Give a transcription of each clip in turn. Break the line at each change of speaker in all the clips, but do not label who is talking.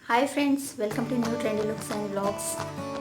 Hi friends, welcome to new trendy looks and blogs.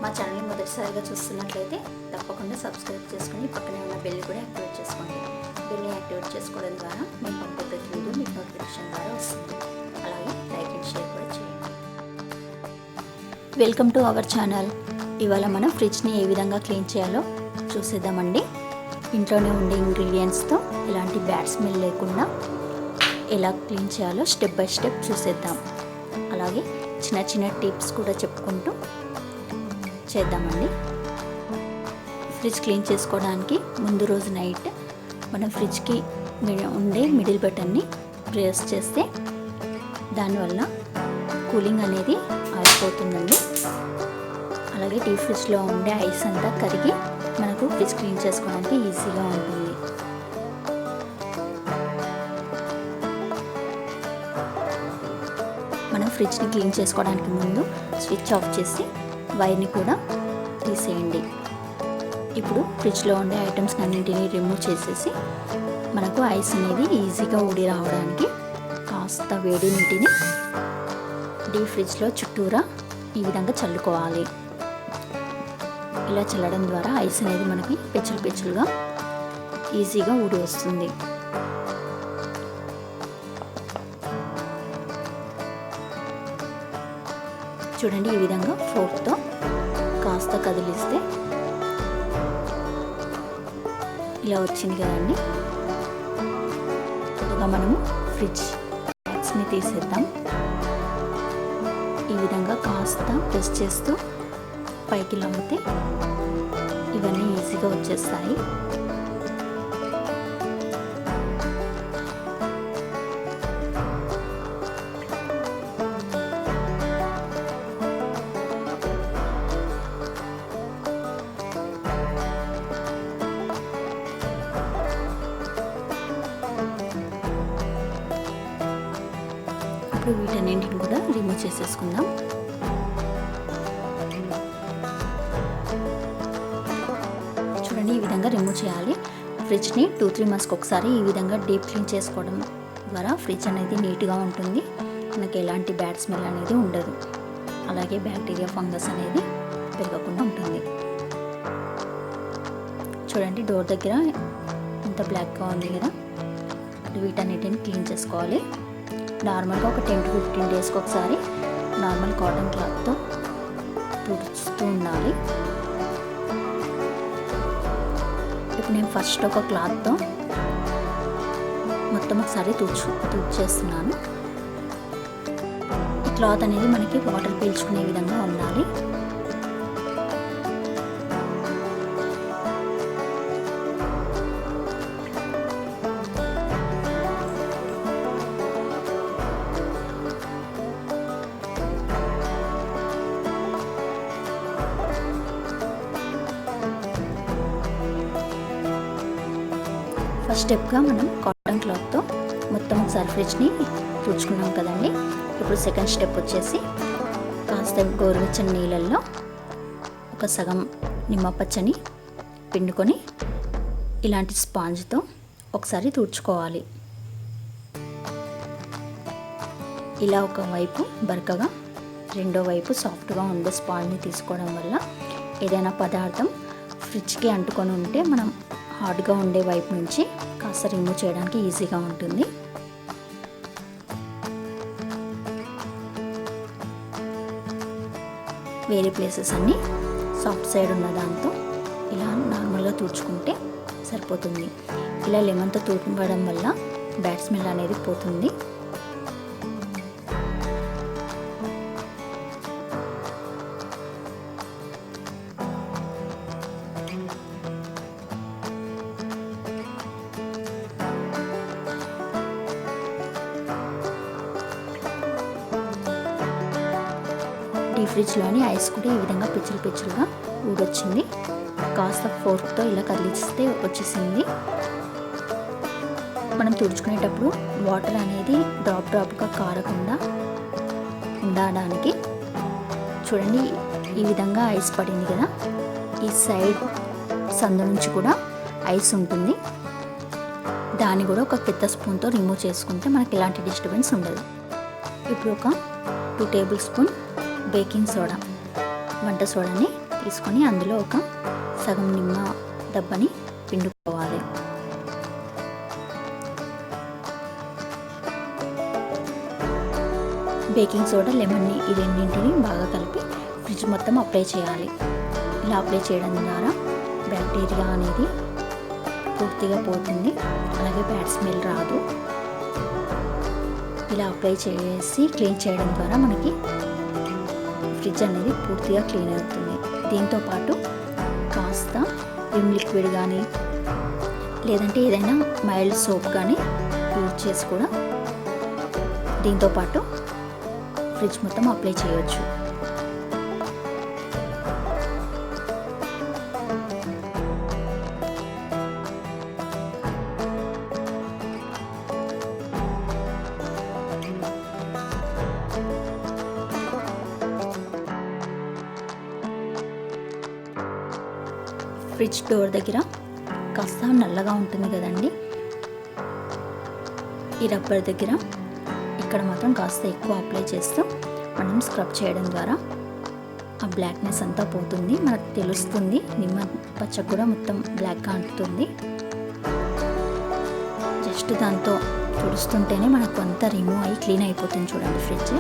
మా ఛానల్ని మొదటిసారిగా చూస్తున్నట్లయితే తప్పకుండా సబ్స్క్రైబ్ చేసుకుని పక్కనే ఉన్న బెల్ కూడా యాక్టివేట్ చేసుకోండి. బెల్ని యాక్టివేట్ చేసుకోవడం ద్వారా మేము పంపే ప్రతి వీడియో మీకు నోటిఫికేషన్ ద్వారా వస్తుంది. అలాగే లైక్ అండ్ షేర్ కూడా చేయండి. Welcome to our channel. ఇవాళ మనం ఫ్రిడ్జ్ని ఏ విధంగా క్లీన్ చేయాలో చూసేద్దామండి. ఇంట్లోనే ఉండే ఇంగ్రీడియంట్స్తో ఎలాంటి బ్యాడ్ స్మెల్ లేకుండా ఎలా క్లీన్ చేయాలో స్టెప్ బై స్టెప్ చూసేద్దాం. అలాగే చిన్న చిన్న టిప్స్ కూడా చెప్పుకుంటూ చేద్దామండి. ఫ్రిడ్జ్ క్లీన్ చేసుకోవడానికి ముందు రోజు నైట్ మనం ఫ్రిడ్జ్కి ఉండే మిడిల్ బటన్ని ప్రెస్ చేస్తే దానివల్ల కూలింగ్ అనేది ఆగిపోతుందండి. అలాగే డీప్ ఫ్రిడ్జ్లో ఉండే ఐస్ అంతా కరిగి మనకు ఫ్రిడ్జ్ క్లీన్ చేసుకోవడానికి ఈజీగా ఉంటుంది. మనం ఫ్రిడ్జ్ని క్లీన్ చేసుకోవడానికి ముందు స్విచ్ ఆఫ్ చేసి వైర్ని కూడా తీసేయండి. ఇప్పుడు ఫ్రిడ్జ్లో ఉండే ఐటమ్స్ అన్నింటినీ రిమూవ్ చేసేసి మనకు ఐస్ అనేది ఈజీగా ఊడి రావడానికి కాస్త వేడి నీటిని డీప్ ఫ్రిడ్జ్లో చుట్టూరా ఈ విధంగా చల్లుకోవాలి. ఇలా చల్లడం ద్వారా ఐస్ అనేది మనకి పెచ్చులు పెచ్చులుగా ఈజీగా ఊడి వస్తుంది. చూడండి, ఈ విధంగా ఫోర్క్తో కాస్త కదిలిస్తే ఇలా వచ్చింది కదండి. ఇక మనము ఫ్రిడ్జ్ బాక్స్ని తీసేద్దాం. ఈ విధంగా కాస్త ప్రెస్ చేస్తూ పైకి లాగితే ఇవన్నీ ఈజీగా వచ్చేస్తాయి. ఇప్పుడు వీటన్నింటిని కూడా రిమూవ్ చేసేసుకుందాం. చూడండి, ఈ విధంగా రిమూవ్ చేయాలి. ఫ్రిడ్జ్ని 2-3 మంత్స్కి ఒకసారి ఈ విధంగా డీప్ క్లీన్ చేసుకోవడం ద్వారా ఫ్రిడ్జ్ అనేది నీట్గా ఉంటుంది. మనకి ఎలాంటి బ్యాడ్ స్మెల్ అనేది ఉండదు. అలాగే బ్యాక్టీరియా, ఫంగస్ అనేది పెరగకుండా ఉంటుంది. చూడండి, డోర్ దగ్గర ఇంత బ్లాక్గా ఉంది కదా. వీటన్నిటిని క్లీన్ చేసుకోవాలి. నార్మల్గా ఒక 10-15 డేస్కి ఒకసారి నార్మల్ కాటన్ క్లాత్తో తుడుచుతూ ఉండాలి. ఇప్పుడు నేను ఫస్ట్ ఒక క్లాత్తో మొత్తం ఒకసారి తుడిచేస్తున్నాను. ఈ క్లాత్ అనేది మనకి వాటర్ పీల్చుకునే విధంగా ఉండాలి. ఫస్ట్ స్టెప్గా మనం కాటన్ క్లాత్తో మొత్తం ఒకసారి ఫ్రిడ్జ్ని తుడుచుకున్నాం కదండి. ఇప్పుడు సెకండ్ స్టెప్ వచ్చేసి కాస్త గోరువెచ్చని నీళ్ళల్లో ఒక సగం నిమ్మపచ్చని పిండుకొని ఇలాంటి స్పాంజ్తో ఒకసారి తుడుచుకోవాలి. ఇలా ఒక వైపు బరకగా రెండో వైపు సాఫ్ట్గా ఉండే స్పాంజ్ని తీసుకోవడం వల్ల ఏదైనా పదార్థం ఫ్రిడ్జ్కి అంటుకొని ఉంటే మనం హార్డ్గా ఉండే వైపు నుంచి కాస్త రిమూవ్ చేయడానికి ఈజీగా ఉంటుంది. వేరే ప్లేసెస్ అన్నీ సాఫ్ట్ సైడ్ ఉన్న దాంతో ఇలా నార్మల్గా తుడుచుకుంటే సరిపోతుంది. ఇలా లెమన్తో తుడవడం వల్ల బ్యాడ్ స్మెల్ అనేది పోతుంది. డీప్ ఫ్రిడ్జ్లోని ఐస్ కూడా ఈ విధంగా పిచ్చులుగా ఊడొచ్చింది. కాస్త ఫోర్క్తో ఇలా కదిలిస్తే వచ్చేసింది. మనం తుడుచుకునేటప్పుడు వాటర్ అనేది డ్రాప్గా కారకుండా ఉండడానికి చూడండి, ఈ విధంగా ఐస్ పడింది కదా. ఈ సైడ్ సందు నుంచి కూడా ఐస్ ఉంటుంది. దాన్ని కూడా ఒక పెద్ద స్పూన్తో రిమూవ్ చేసుకుంటే మనకి ఎలాంటి డిస్టర్బెన్స్ ఉండదు. ఇప్పుడు ఒక 2 టేబుల్ స్పూన్ బేకింగ్ సోడా, వంట సోడాని తీసుకొని అందులో ఒక సగం నిమ్మ దబ్బని పిండుకోవాలి. బేకింగ్ సోడా, లెమన్ని ఈ రెండింటిని బాగా కలిపి ఫ్రిడ్జ్ మొత్తం అప్లై చేయాలి. ఇలా అప్లై చేయడం ద్వారా బ్యాక్టీరియా అనేది పూర్తిగా పోతుంది, అలాగే బ్యాడ్ స్మెల్ రాదు. ఇలా అప్లై చేసి క్లీన్ చేయడం ద్వారా మనకి ఫ్రిడ్జ్ అనేది పూర్తిగా క్లీన్ అవుతుంది. దీంతోపాటు కాస్త విమ్ లిక్విడ్ కానీ లేదంటే ఏదైనా మైల్డ్ సోప్ కానీ యూజ్ చేసి కూడా దీంతోపాటు ఫ్రిడ్జ్ మొత్తం అప్లై చేయొచ్చు. ఫ్రిడ్జ్ డోర్ దగ్గర కాస్త నల్లగా ఉంటుంది కదండి, ఈ రబ్బర్ దగ్గర ఇక్కడ మాత్రం కాస్త ఎక్కువ అప్లై చేస్తూ మనం స్క్రబ్ చేయడం ద్వారా ఆ బ్లాక్నెస్ అంతా పోతుంది. మనకు తెలుస్తుంది, నిమ్మ పచ్చ కూడా మొత్తం బ్లాక్గా అంటుతుంది. జస్ట్ దాంతో తుడుస్తుంటేనే మనకు అంతా రిమూవ్ అయ్యి క్లీన్ అయిపోతుంది. చూడండి ఫ్రిడ్జ్.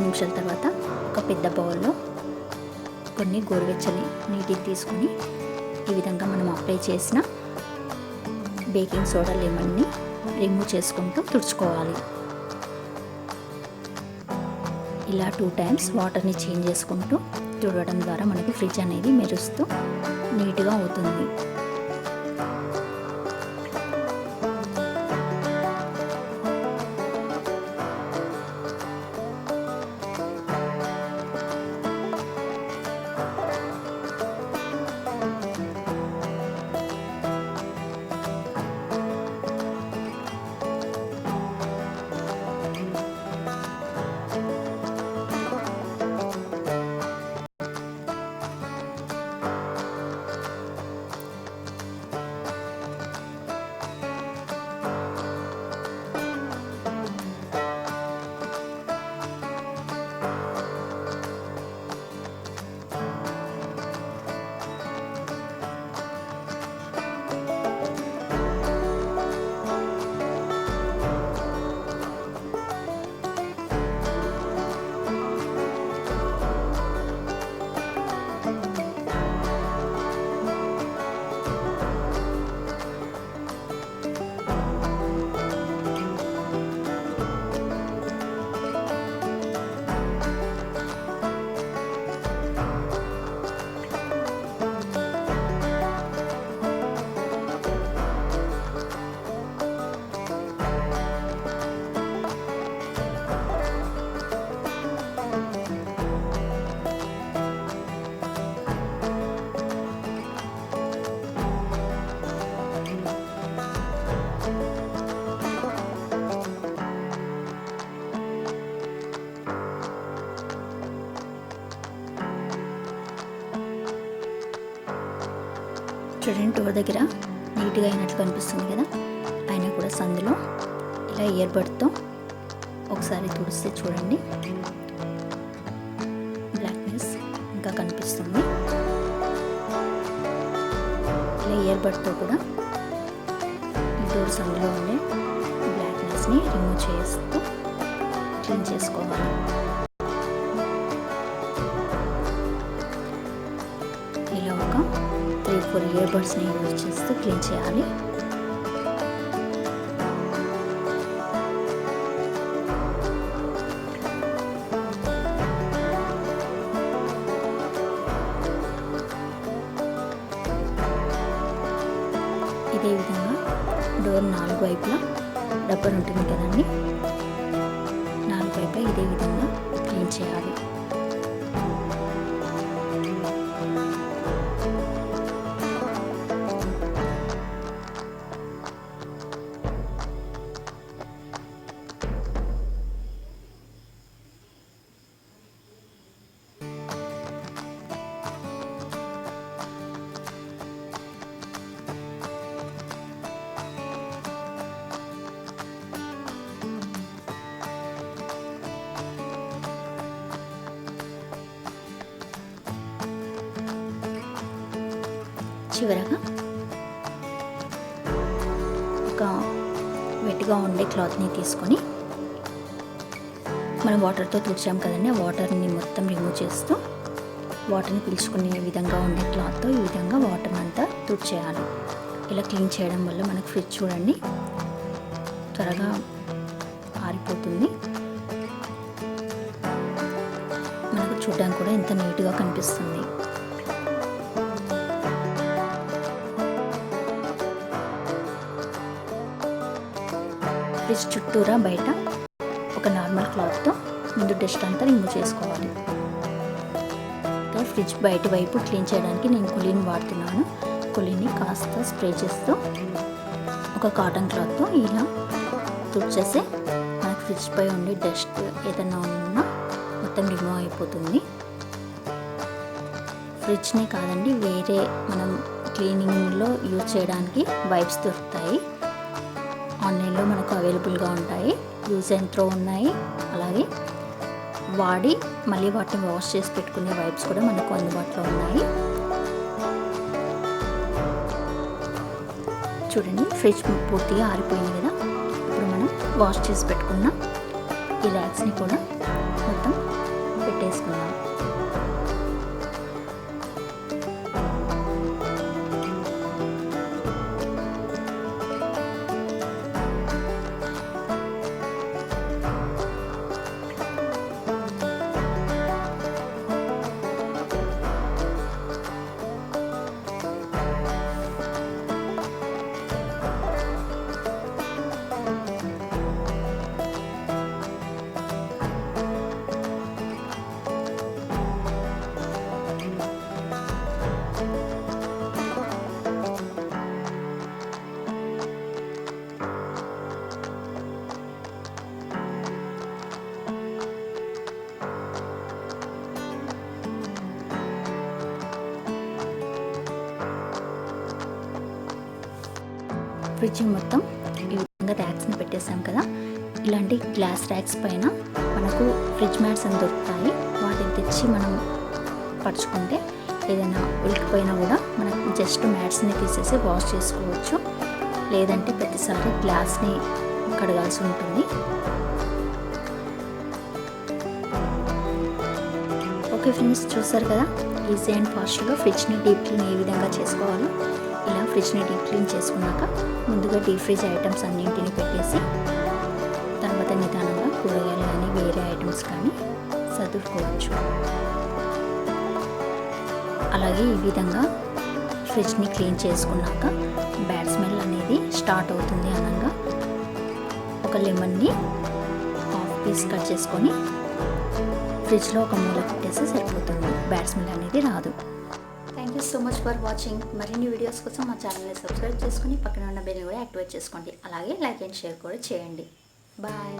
నిమిషాల తర్వాత ఒక పెద్ద బౌల్లో కొన్ని గోరువెచ్చని నీటిని తీసుకొని ఈ విధంగా మనం అప్లై చేసిన బేకింగ్ సోడా, లెమన్ని రిమూవ్ చేసుకుంటూ తుడుచుకోవాలి. ఇలా 2 టైమ్స్ వాటర్ని చేంజ్ చేసుకుంటూ తుడవడం ద్వారా మనకి ఫ్రిడ్జ్ అనేది మెరుస్తూ నీట్గా అవుతుంది. చూడండి డోర్ దగ్గర నీట్గా అయినట్లు కనిపిస్తుంది కదా, అయినా కూడా సందులో ఇలా ఇయర్ బడ్తో ఒకసారి తుడిస్తే చూడండి నీట్గా కనిపిస్తుంది. ఇలా ఇయర్ బడ్తో కూడా ఈ డోర్స్ అందులో ఉండే బ్లాక్నెస్ని రిమూవ్ చేస్తూ క్లీన్ చేసుకోవాలి. ఇలా ఒక 3-4 ఇయర్ బడ్స్ని యూజ్ చేస్తూ క్లీన్ చేయాలి. ఇదే విధంగా డోర్ 4 వైపులా రబ్బర్ ఉంటుంది కదండి, 4 వైపులా ఇదే విధంగా క్లీన్ చేయాలి. చివరగా ఒక వెట్గా ఉండే క్లాత్ని తీసుకొని మనం వాటర్తో తుడిచాం కదండి, ఆ వాటర్ని మొత్తం రిమూవ్ చేస్తూ వాటర్ని పీల్చుకునే విధంగా ఉండే క్లాత్తో ఈ విధంగా వాటర్ని అంతా తుడిచేయాలి. ఇలా క్లీన్ చేయడం వల్ల మనకు ఫ్రిడ్జ్ చూడండి త్వరగా ఆరిపోతుంది. మనకు చూడడానికి కూడా ఎంత నీట్గా కనిపిస్తుంది. ఫ్రిడ్జ్ చుట్టూరా బయట ఒక నార్మల్ క్లాత్తో ముందు డస్ట్ అంతా రిమూవ్ చేసుకోవాలి. ఫ్రిడ్జ్ బయట వైపు క్లీన్ చేయడానికి నేను కులీని వాడుతున్నాను. కులీని కాస్త స్ప్రే చేస్తూ ఒక కాటన్ క్లాత్తో ఇలా తుడిచేస్తే మనకు ఫ్రిడ్జ్ పై ఉండే డస్ట్ ఏదైనా ఉన్నా మొత్తం రిమూవ్ అయిపోతుంది. ఫ్రిడ్జ్నే కాదండి, వేరే మనం క్లీనింగ్లో యూజ్ చేయడానికి వైప్స్ దొరుకుతాయి. ఆన్లైన్లో మనకు అవైలబుల్గా ఉంటాయి. యూజ్ అండ్ త్రో ఉన్నాయి. అలాగే వాడి మళ్ళీ వాటిని వాష్ చేసి పెట్టుకునే వైప్స్ కూడా మనకు అందుబాటులో ఉన్నాయి. చూడండి ఫ్రిడ్జ్ పూర్తిగా ఆరిపోయింది కదా. ఇప్పుడు మనం వాష్ చేసి పెట్టుకున్న ఈ ర్యాక్స్ని కూడా మొత్తం పెట్టేసుకుందాం. ఫ్రిడ్జ్ మొత్తం ఈ విధంగా ర్యాక్స్ని పెట్టేసాం కదా. ఇలాంటి గ్లాస్ ర్యాక్స్ పైన మనకు ఫ్రిడ్జ్ మ్యాట్స్ అని దొరుకుతాయి. వాటిని తెచ్చి మనం పరుచుకుంటే ఏదైనా ఉలికిపోయినా కూడా మనకు జస్ట్ మ్యాట్స్ని తీసేసి వాష్ చేసుకోవచ్చు. లేదంటే ప్రతిసారి గ్లాస్ని కడగాల్సి ఉంటుంది. ఓకే ఫ్రెండ్స్, చూసారు కదా ఈజీ అండ్ ఫాస్ట్గా ఫ్రిడ్జ్ని డీప్ క్లీన్ ఏ విధంగా చేసుకోవాలో. ఇలా ఫ్రిడ్జ్ని డీప్ క్లీన్ చేసుకున్నాక ముందుగా డీప్ ఫ్రిడ్జ్ ఐటమ్స్ అన్నింటినీ పెట్టేసి తర్వాత నిదానంగా కూరగాయలు కానీ వేరే ఐటమ్స్ కానీ సర్దుకోవచ్చు. అలాగే ఈ విధంగా ఫ్రిడ్జ్ని క్లీన్ చేసుకున్నాక బ్యాడ్ స్మెల్ అనేది స్టార్ట్ అవుతుంది అనగా ఒక లెమన్ని హాఫ్ పీస్ కట్ చేసుకొని ఫ్రిడ్జ్లో ఒక మూల పెట్టేసి సరిపోతుంది. బ్యాడ్ స్మెల్ అనేది రాదు. Thank you so much for watching. మరిన్ని వీడియోస్ కోసం మా ఛానల్ని సబ్స్క్రైబ్ చేసుకొని పక్కన ఉన్న బెల్ కూడా యాక్టివేట్ చేసుకోండి. అలాగే లైక్ అండ్ షేర్ కూడా చేయండి. బాయ్.